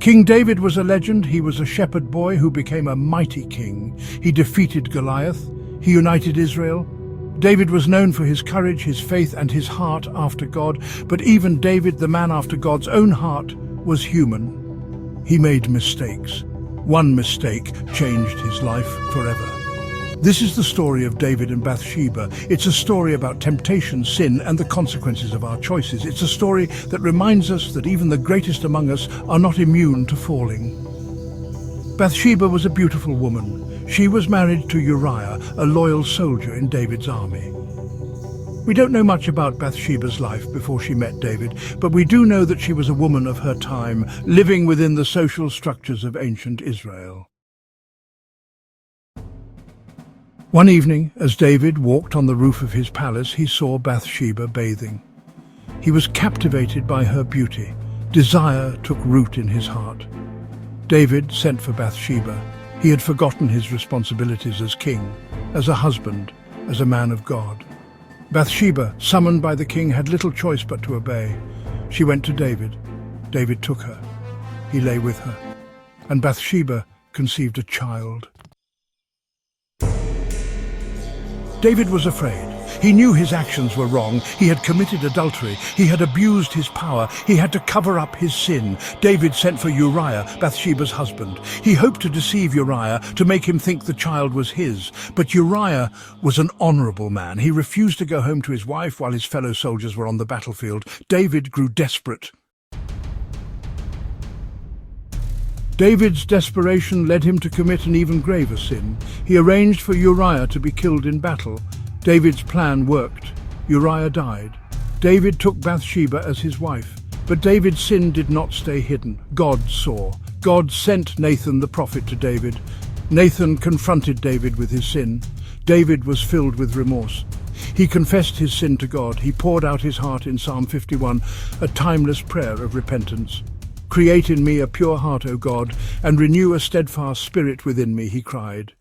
King David was a legend. He was a shepherd boy who became a mighty king. He defeated Goliath. He united Israel. David was known for his courage, his faith, and his heart after God. But even David, the man after God's own heart, was human. He made mistakes. One mistake changed his life forever. This is the story of David and Bathsheba. It's a story about temptation, sin, and the consequences of our choices. It's a story that reminds us that even the greatest among us are not immune to falling. Bathsheba was a beautiful woman. She was married to Uriah, a loyal soldier in David's army. We don't know much about Bathsheba's life before she met David, but we do know that she was a woman of her time, living within the social structures of ancient Israel. One evening, as David walked on the roof of his palace, he saw Bathsheba bathing. He was captivated by her beauty. Desire took root in his heart. David sent for Bathsheba. He had forgotten his responsibilities as king, as a husband, as a man of God. Bathsheba, summoned by the king, had little choice but to obey. She went to David. David took her. He lay with her. And Bathsheba conceived a child. David was afraid. He knew his actions were wrong. He had committed adultery. He had abused his power. He had to cover up his sin. David sent for Uriah, Bathsheba's husband. He hoped to deceive Uriah, to make him think the child was his. But Uriah was an honorable man. He refused to go home to his wife while his fellow soldiers were on the battlefield. David grew desperate. David's desperation led him to commit an even graver sin. He arranged for Uriah to be killed in battle. David's plan worked. Uriah died. David took Bathsheba as his wife. But David's sin did not stay hidden. God saw. God sent Nathan the prophet to David. Nathan confronted David with his sin. David was filled with remorse. He confessed his sin to God. He poured out his heart in Psalm 51, a timeless prayer of repentance. Create in me a pure heart, O God, and renew a steadfast spirit within me, he cried.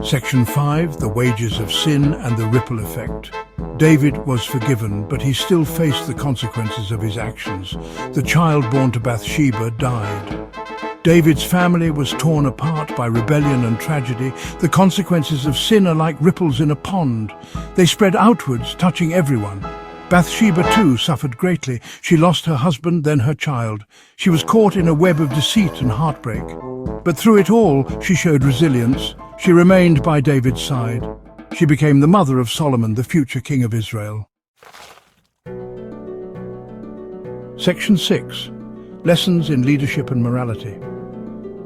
Section 5, The Wages of Sin and the Ripple Effect. David was forgiven, but he still faced the consequences of his actions. The child born to Bathsheba died. David's family was torn apart by rebellion and tragedy. The consequences of sin are like ripples in a pond. They spread outwards, touching everyone. Bathsheba too suffered greatly. She lost her husband, then her child. She was caught in a web of deceit and heartbreak. But through it all, she showed resilience. She remained by David's side. She became the mother of Solomon, the future king of Israel. Section 6. Lessons in Leadership and Morality.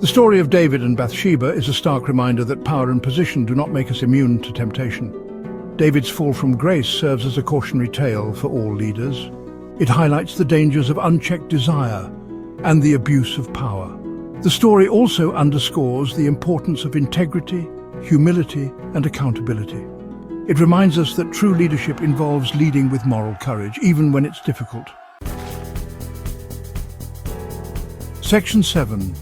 The story of David and Bathsheba is a stark reminder that power and position do not make us immune to temptation. David's fall from grace serves as a cautionary tale for all leaders. It highlights the dangers of unchecked desire and the abuse of power. The story also underscores the importance of integrity, humility, and accountability. It reminds us that true leadership involves leading with moral courage, even when it's difficult. Section 7.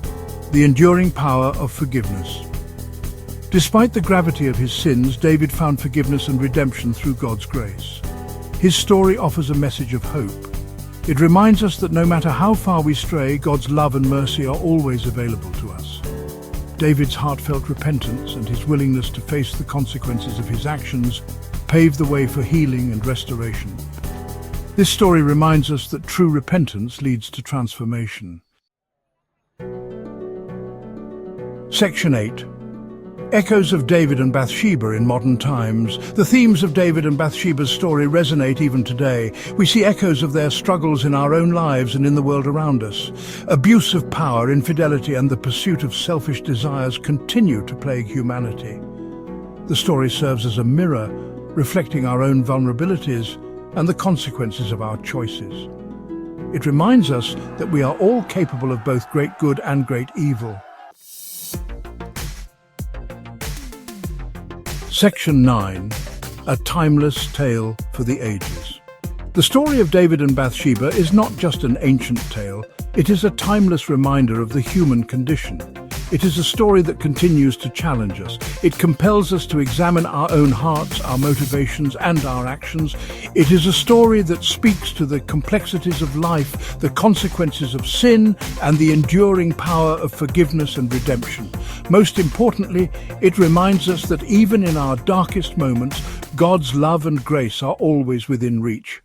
The Enduring Power of Forgiveness. Despite the gravity of his sins, David found forgiveness and redemption through God's grace. His story offers a message of hope. It reminds us that no matter how far we stray, God's love and mercy are always available to us. David's heartfelt repentance and his willingness to face the consequences of his actions paved the way for healing and restoration. This story reminds us that true repentance leads to transformation. Section 8. Echoes of David and Bathsheba in modern times. The themes of David and Bathsheba's story resonate even today. We see echoes of their struggles in our own lives and in the world around us. Abuse of power, infidelity, and the pursuit of selfish desires continue to plague humanity. The story serves as a mirror, reflecting our own vulnerabilities and the consequences of our choices. It reminds us that we are all capable of both great good and great evil. Section 9. A Timeless Tale for the Ages. The story of David and Bathsheba is not just an ancient tale, it is a timeless reminder of the human condition. It is a story that continues to challenge us. It compels us to examine our own hearts, our motivations, and our actions. It is a story that speaks to the complexities of life, the consequences of sin, and the enduring power of forgiveness and redemption. Most importantly, it reminds us that even in our darkest moments, God's love and grace are always within reach.